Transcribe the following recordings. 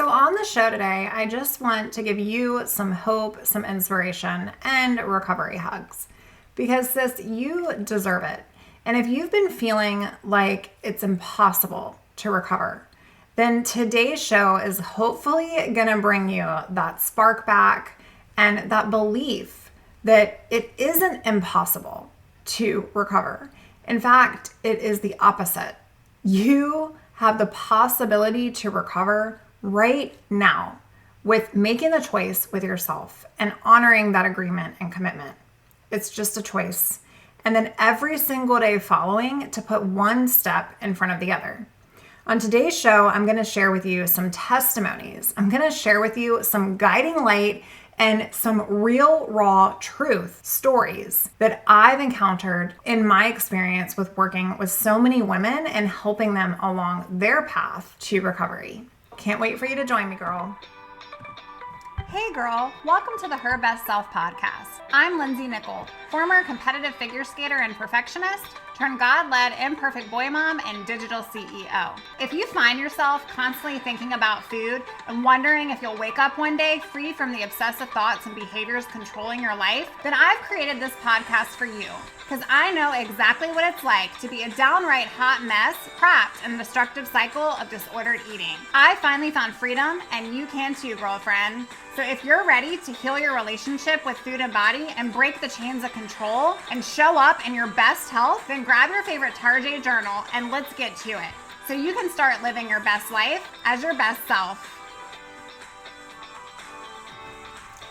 So on the show today, I just want to give you some hope, some inspiration, and recovery hugs. Because sis, you deserve it. And if you've been feeling like it's impossible to recover, then today's show is hopefully going to bring you that spark back and that belief that it isn't impossible to recover. In fact, it is the opposite. You have the possibility to recover right now with making the choice with yourself and honoring that agreement and commitment. It's just a choice. And then every single day following to put one step in front of the other. On today's show, I'm going to share with you some testimonies. I'm going to share with you some guiding light and some real raw truth stories that I've encountered in my experience with working with so many women and helping them along their path to recovery. Can't wait for you to join me, girl. Hey girl, welcome to the Her Best Self podcast. I'm Lindsay Nickel, former competitive figure skater and perfectionist, turned God-led imperfect boy mom and digital CEO. If you find yourself constantly thinking about food and wondering if you'll wake up one day free from the obsessive thoughts and behaviors controlling your life, then I've created this podcast for you. Because I know exactly what it's like to be a downright hot mess, trapped in a destructive cycle of disordered eating. I finally found freedom, and you can too, girlfriend. So if you're ready to heal your relationship with food and body and break the chains of control and show up in your best health, then grab your favorite Tarjay journal and let's get to it. So you can start living your best life as your best self.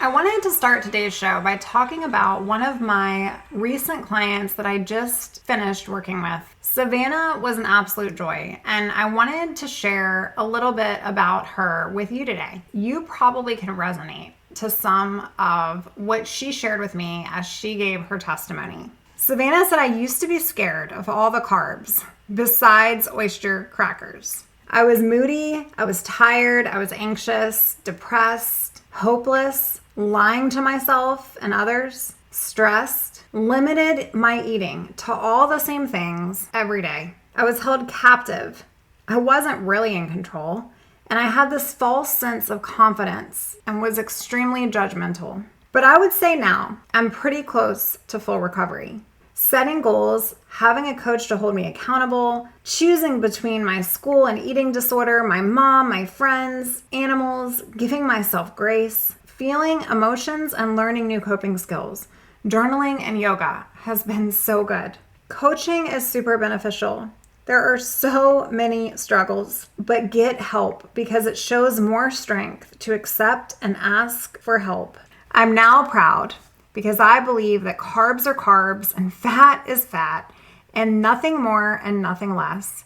I wanted to start today's show by talking about one of my recent clients that I just finished working with. Savannah was an absolute joy, and I wanted to share a little bit about her with you today. You probably can resonate to some of what she shared with me as she gave her testimony. Savannah said, I used to be scared of all the carbs besides oyster crackers. I was moody, I was tired, I was anxious, depressed, hopeless, lying to myself and others, stressed, limited my eating to all the same things every day. I was held captive. I wasn't really in control, and I had this false sense of confidence and was extremely judgmental. But I would say now I'm pretty close to full recovery. Setting goals, having a coach to hold me accountable, choosing between my school and eating disorder, my mom, my friends, animals, giving myself grace, feeling emotions and learning new coping skills. Journaling and yoga has been so good. Coaching is super beneficial. There are so many struggles, but get help because it shows more strength to accept and ask for help. I'm now proud because I believe that carbs are carbs and fat is fat and nothing more and nothing less.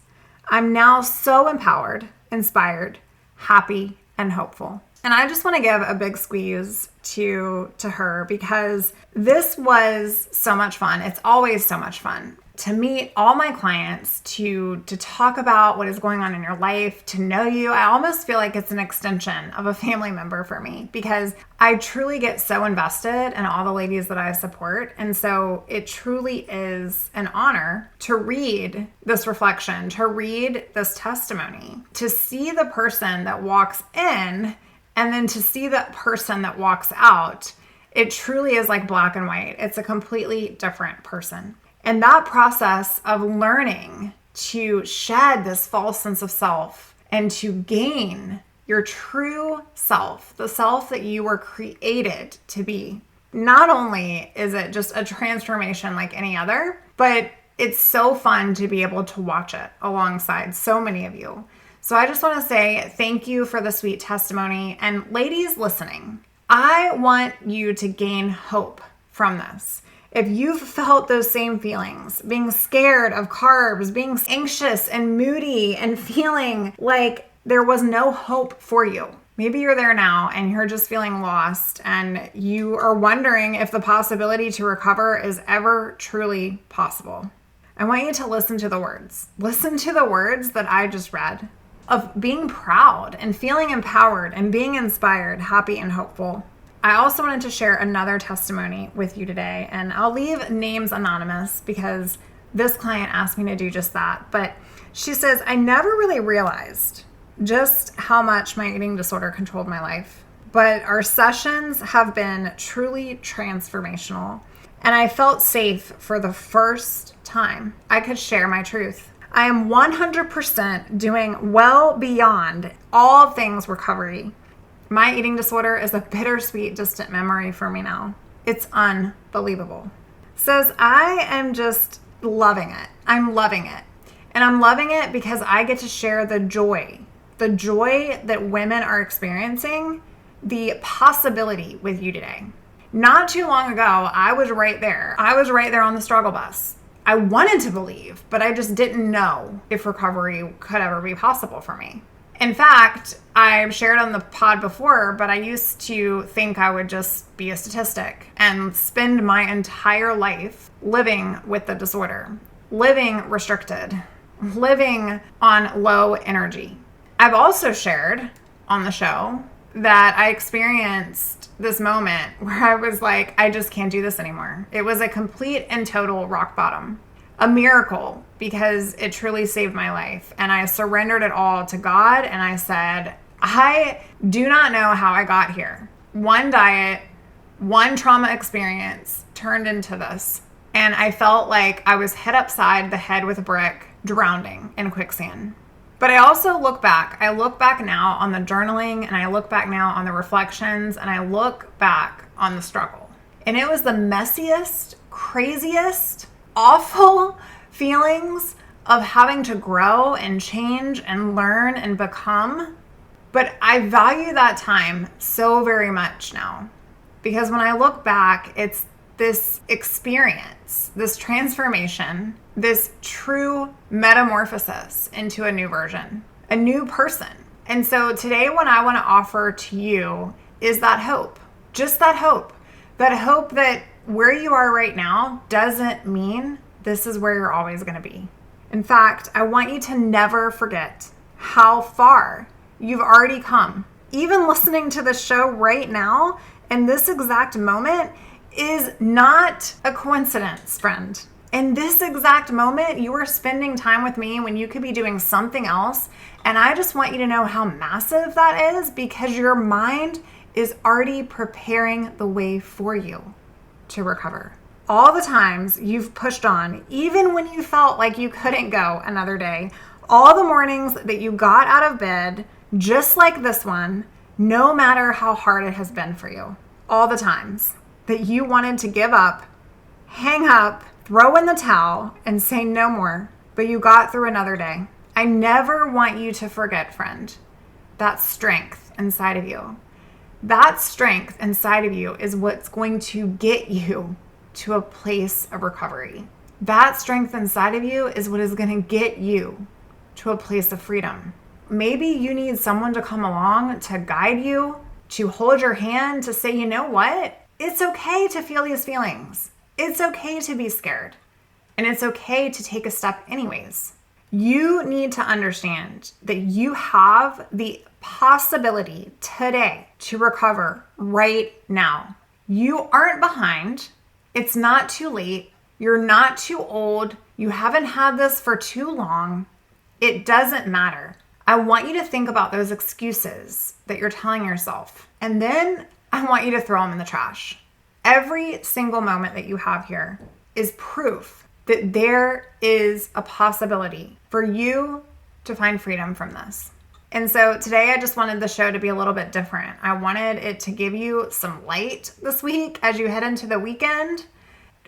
I'm now so empowered, inspired, happy, and hopeful. And I just want to give a big squeeze to her because this was so much fun. It's always so much fun to meet all my clients, to talk about what is going on in your life, to know you. I almost feel like it's an extension of a family member for me because I truly get so invested in all the ladies that I support. And so it truly is an honor to read this reflection, to read this testimony, to see the person that walks in and then to see that person that walks out. It truly is like black and white. It's a completely different person. And that process of learning to shed this false sense of self and to gain your true self, the self that you were created to be. Not only is it just a transformation like any other, but it's so fun to be able to watch it alongside so many of you. So I just want to say thank you for the sweet testimony. And ladies listening, I want you to gain hope from this. If you've felt those same feelings, being scared of carbs, being anxious and moody and feeling like there was no hope for you, maybe you're there now and you're just feeling lost and you are wondering if the possibility to recover is ever truly possible. I want you to listen to the words. Listen to the words that I just read of being proud and feeling empowered and being inspired, happy, and hopeful. I also wanted to share another testimony with you today, and I'll leave names anonymous because this client asked me to do just that. But she says, I never really realized just how much my eating disorder controlled my life. But our sessions have been truly transformational, and I felt safe for the first time I could share my truth. I am 100% doing well beyond all things recovery. My eating disorder is a bittersweet, distant memory for me now. It's unbelievable. Says I am just loving it. I'm loving it. And I'm loving it because I get to share the joy that women are experiencing, the possibility with you today. Not too long ago, I was right there. I was right there on the struggle bus. I wanted to believe, but I just didn't know if recovery could ever be possible for me. In fact, I've shared on the pod before, but I used to think I would just be a statistic and spend my entire life living with the disorder, living restricted, living on low energy. I've also shared on the show that I experienced this moment where I was like, I just can't do this anymore. It was a complete and total rock bottom. A miracle, because it truly saved my life. And I surrendered it all to God, and I said, I do not know how I got here. One diet, one trauma experience turned into this. And I felt like I was hit upside the head with a brick, drowning in quicksand. But I also look back. I look back now on the journaling, and I look back now on the reflections, and I look back on the struggle. And it was the messiest, craziest, awful feelings of having to grow and change and learn and become. But I value that time so very much now, because when I look back, it's this experience, this transformation, this true metamorphosis into a new version, a new person. And so today, what I want to offer to you is that hope, just that hope that where you are right now doesn't mean this is where you're always going to be. In fact, I want you to never forget how far you've already come. Even listening to this show right now, in this exact moment, is not a coincidence, friend. In this exact moment, you are spending time with me when you could be doing something else. And I just want you to know how massive that is, because your mind is already preparing the way for you to recover. All the times you've pushed on, even when you felt like you couldn't go another day, all the mornings that you got out of bed, just like this one, no matter how hard it has been for you, all the times that you wanted to give up, hang up, throw in the towel, and say no more, but you got through another day. I never want you to forget, friend, that strength inside of you. That strength inside of you is what's going to get you to a place of recovery. That strength inside of you is what is going to get you to a place of freedom. Maybe you need someone to come along to guide you, to hold your hand, to say, you know what? It's okay to feel these feelings. It's okay to be scared. And it's okay to take a step anyways. You need to understand that you have the possibility today to recover right now. You aren't behind. It's not too late. You're not too old. You haven't had this for too long. It doesn't matter. I want you to think about those excuses that you're telling yourself. And then I want you to throw them in the trash. Every single moment that you have here is proof that there is a possibility for you to find freedom from this. And so today I just wanted the show to be a little bit different. I wanted it to give you some light this week as you head into the weekend.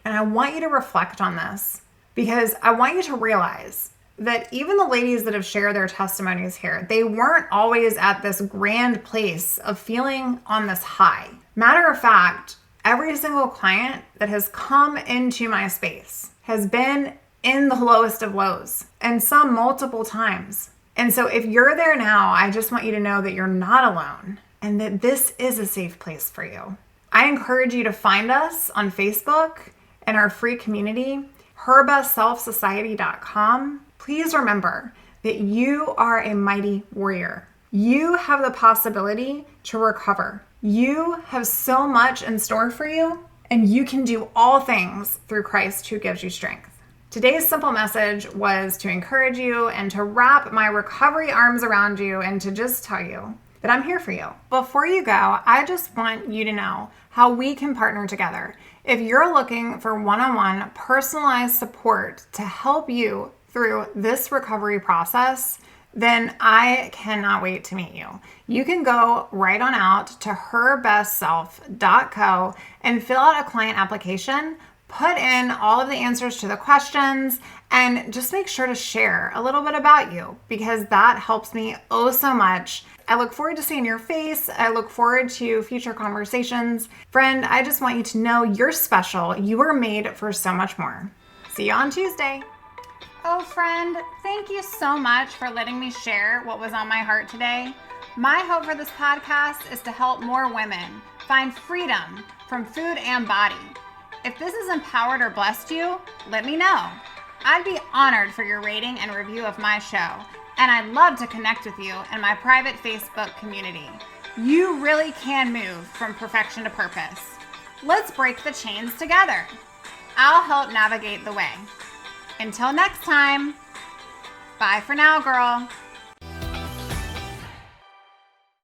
And I want you to reflect on this, because I want you to realize that even the ladies that have shared their testimonies here, they weren't always at this grand place of feeling on this high. Matter of fact, every single client that has come into my space has been in the lowest of lows, and some multiple times. And so if you're there now, I just want you to know that you're not alone and that this is a safe place for you. I encourage you to find us on Facebook and our free community, herbaselfsociety.com. Please remember that you are a mighty warrior. You have the possibility to recover. You have so much in store for you, and you can do all things through Christ who gives you strength. Today's simple message was to encourage you and to wrap my recovery arms around you and to just tell you that I'm here for you. Before you go, I just want you to know how we can partner together. If you're looking for one-on-one personalized support to help you through this recovery process, then I cannot wait to meet you. You can go right on out to herbestself.co and fill out a client application, put in all of the answers to the questions, and just make sure to share a little bit about you because that helps me oh so much. I look forward to seeing your face. I look forward to future conversations. Friend, I just want you to know you're special. You are made for so much more. See you on Tuesday. Oh, friend, thank you so much for letting me share what was on my heart today. My hope for this podcast is to help more women find freedom from food and body. If this has empowered or blessed you, let me know. I'd be honored for your rating and review of my show, and I'd love to connect with you in my private Facebook community. You really can move from perfection to purpose. Let's break the chains together. I'll help navigate the way. Until next time, bye for now, girl.